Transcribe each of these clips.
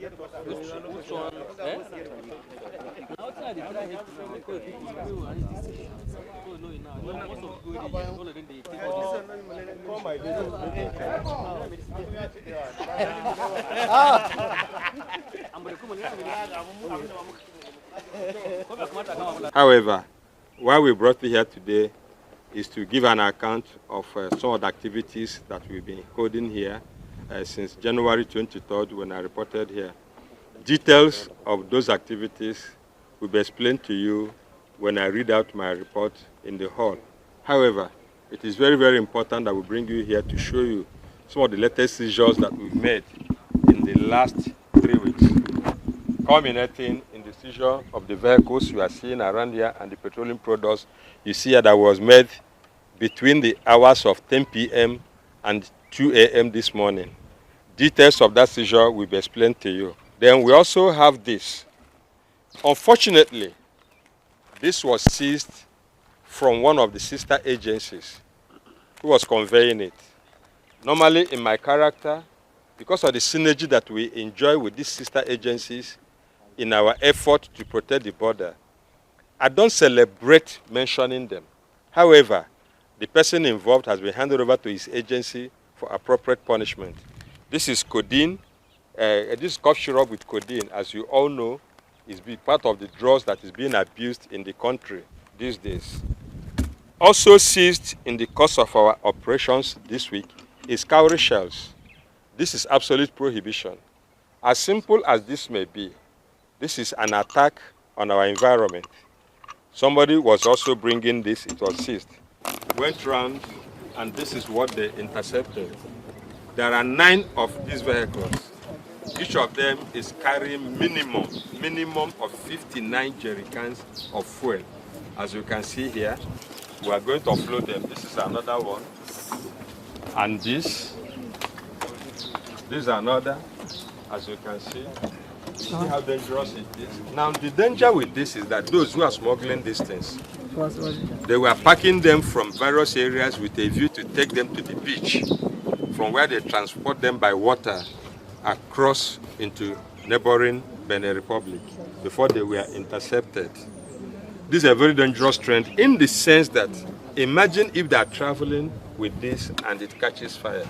Which one? However, why we brought you here today is to give an account of some of the activities that we've been holding here since January 23rd when I reported here. Details of those activities will be explained to you when I read out my report in the hall. However, it is very, very important that we bring you here to show you some of the latest seizures that we've made in the last 3 weeks, culminating in the seizure of the vehicles you are seeing around here and the petroleum products you see here that was made between the hours of 10 p.m. and 2 a.m. this morning. Details of that seizure will be explained to you. Then we also have this. Unfortunately, this was seized from one of the sister agencies who was conveying it. Normally, in my character, because of the synergy that we enjoy with these sister agencies in our effort to protect the border, I don't celebrate mentioning them. However, the person involved has been handed over to his agency for appropriate punishment. This is codeine. This cough syrup with codeine, as you all know, is part of the drugs that is being abused in the country these days. Also seized in the course of our operations this week is cowrie shells. This is absolute prohibition. As simple as this may be, this is an attack on our environment. Somebody was also bringing this, it was seized. Went round, and this is what they intercepted. There are 9 of these vehicles. Each of them is carrying minimum of 59 jerry cans of fuel. As you can see here, we are going to offload them. This is another one. And this is another, as you can see. See how dangerous it is. Now, the danger with this is that those who are smuggling these things, they were packing them from various areas with a view to take them to the beach, from where they transport them by water across into neighboring Benin Republic before they were intercepted. This is a very dangerous trend in the sense that imagine if they are traveling with this and it catches fire.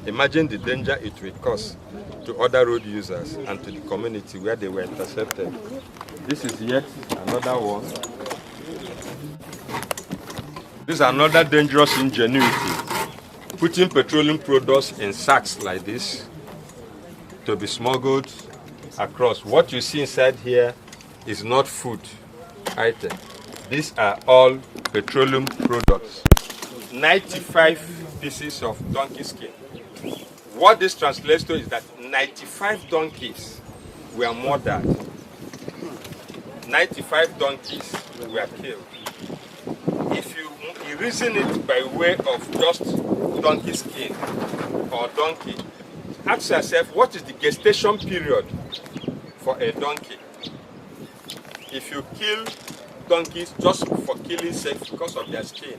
Imagine the danger it will cause to other road users and to the community where they were intercepted. This is yet another one. This is another dangerous ingenuity. Putting petroleum products in sacks like this to be smuggled across. What you see inside here is not food item. These are all petroleum products. 95 pieces of donkey skin. What this translates to is that 95 donkeys were murdered. 95 donkeys were killed. If you reason it by way of just donkey skin or donkey, ask yourself, what is the gestation period for a donkey? If you kill donkeys just for killing sake because of their skin,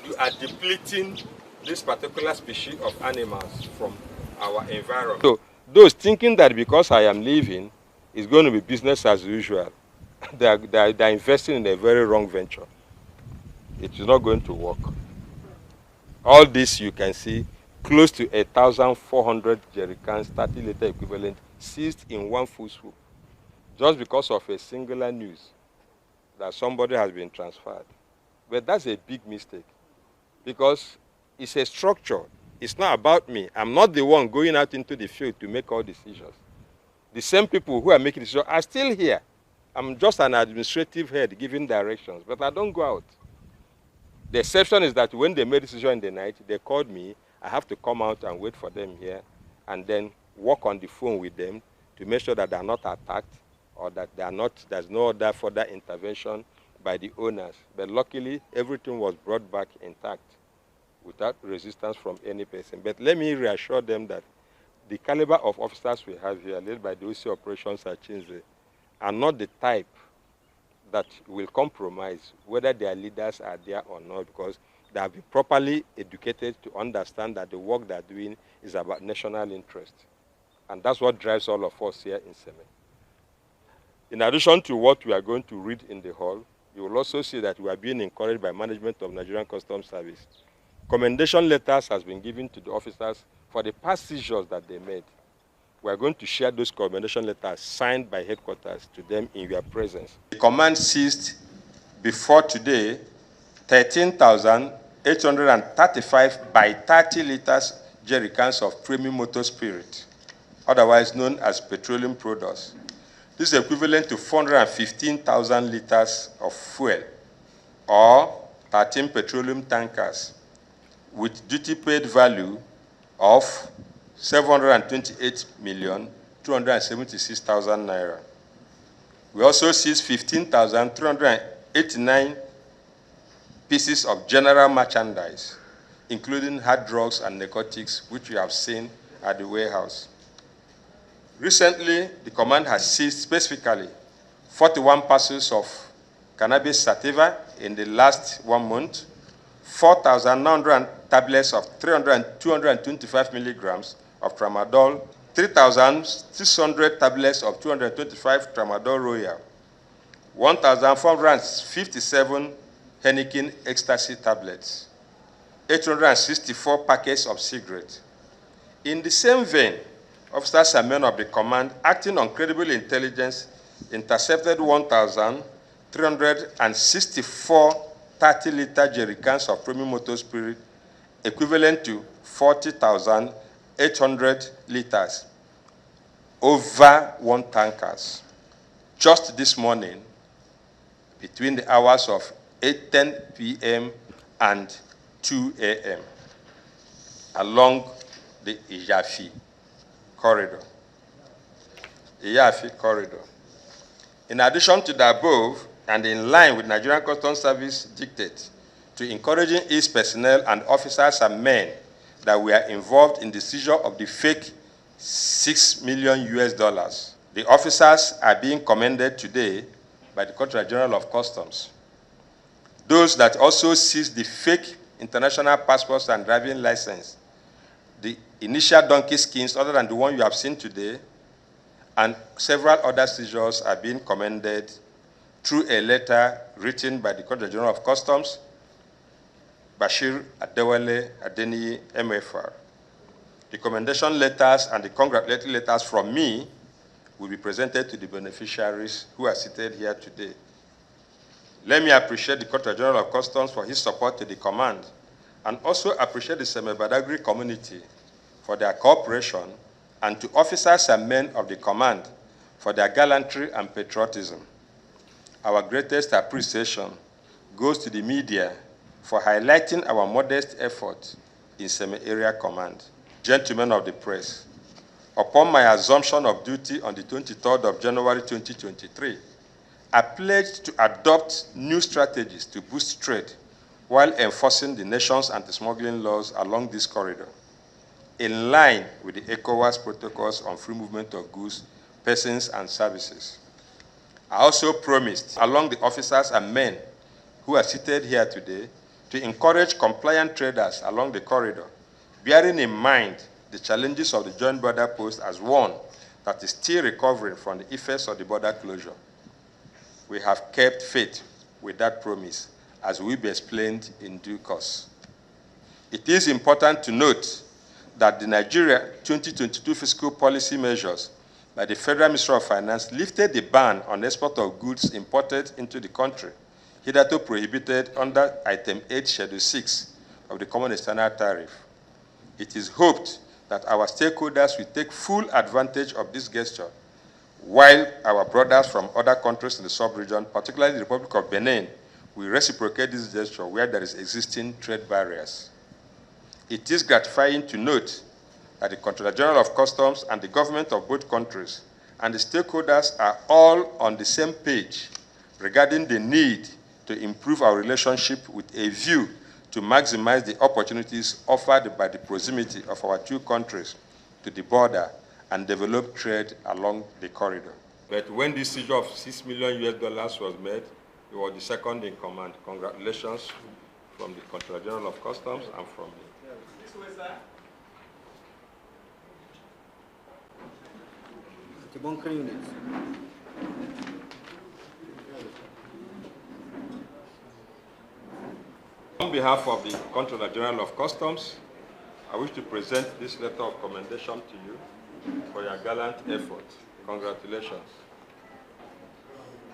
you are depleting this particular species of animals from our environment. So those thinking that because I am leaving, it's going to be business as usual, they are investing in a very wrong venture. It is not going to work. All this you can see, close to 1,400 jerry cans, 30-liter equivalent, seized in one full swoop, just because of a singular news that somebody has been transferred. But that's a big mistake, because it's a structure. It's not about me. I'm not the one going out into the field to make all decisions. The same people who are making decisions are still here. I'm just an administrative head giving directions, but I don't go out. The exception is that when they made a decision in the night, they called me. I have to come out and wait for them here and then work on the phone with them to make sure that they are not attacked or that they are not, there's no other further intervention by the owners. But luckily, everything was brought back intact without resistance from any person. But let me reassure them that the caliber of officers we have here, led by the OC Operations Achinze, are not the type that will compromise whether their leaders are there or not, because they have been properly educated to understand that the work they are doing is about national interest. And that's what drives all of us here in Seme. In addition to what we are going to read in the hall, you will also see that we are being encouraged by management of Nigerian Customs Service. Commendation letters has been given to the officers for the past seizures that they made. We are going to share those commendation letters signed by headquarters to them in your presence. The command seized before today 13,835 by 30 liters jerry cans of premium motor spirit, otherwise known as petroleum products. This is equivalent to 415,000 liters of fuel, or 13 petroleum tankers, with duty paid value of 728,276,000 naira. We also seized 15,389 pieces of general merchandise, including hard drugs and narcotics, which we have seen at the warehouse. Recently, the command has seized specifically 41 parcels of cannabis sativa in the last 1 month, 4,900 tablets of 225 milligrams of tramadol, 3,600 tablets of 225 tramadol royal, 1,457 Henneken ecstasy tablets, 864 packets of cigarettes. In the same vein, officers and men of the command, acting on credible intelligence, intercepted 1,364 30-liter jerry cans of premium motor spirit, equivalent to 40,800 liters, over 1 tankers. Just this morning, between the hours of 8:10 p.m. and 2 a.m., along the Iyafi corridor. In addition to the above, and in line with Nigerian Customs Service dictate, to encouraging its personnel and officers and men that were involved in the seizure of the fake $6 million US. The officers are being commended today by the Controller General of Customs. Those that also seized the fake international passports and driving license, the initial donkey skins other than the one you have seen today, and several other seizures are being commended through a letter written by the Controller General of Customs, Bashir Adewale Adeniyi MFR. The commendation letters and the congratulatory letters from me will be presented to the beneficiaries who are seated here today. Let me appreciate the Controller General of Customs for his support to the command, and also appreciate the Seme Badagry community for their cooperation, and to officers and men of the command for their gallantry and patriotism. Our greatest appreciation goes to the media for highlighting our modest effort in Seme Area Command. Gentlemen of the press, upon my assumption of duty on the 23rd of January 2023, I pledged to adopt new strategies to boost trade while enforcing the nation's anti-smuggling laws along this corridor, in line with the ECOWAS protocols on free movement of goods, persons, and services. I also promised, along the officers and men who are seated here today, to encourage compliant traders along the corridor, bearing in mind the challenges of the joint border post as one that is still recovering from the effects of the border closure. We have kept faith with that promise, as will be explained in due course. It is important to note that the Nigeria 2022 fiscal policy measures by the Federal Ministry of Finance lifted the ban on export of goods imported into the country, hitherto prohibited under Item 8, Schedule 6 of the Common External Tariff. It is hoped that our stakeholders will take full advantage of this gesture, while our brothers from other countries in the sub-region, particularly the Republic of Benin, will reciprocate this gesture where there is existing trade barriers. It is gratifying to note that the Controller General of Customs and the government of both countries and the stakeholders are all on the same page regarding the need to improve our relationship with a view to maximize the opportunities offered by the proximity of our two countries to the border and develop trade along the corridor. But when this seizure of $6 million US was made, you were the second in command. Congratulations from the Controller General of Customs and from me. This way, sir. Debunkering unit. On behalf of the Comptroller General of Customs, I wish to present this letter of commendation to you for your gallant effort. Congratulations.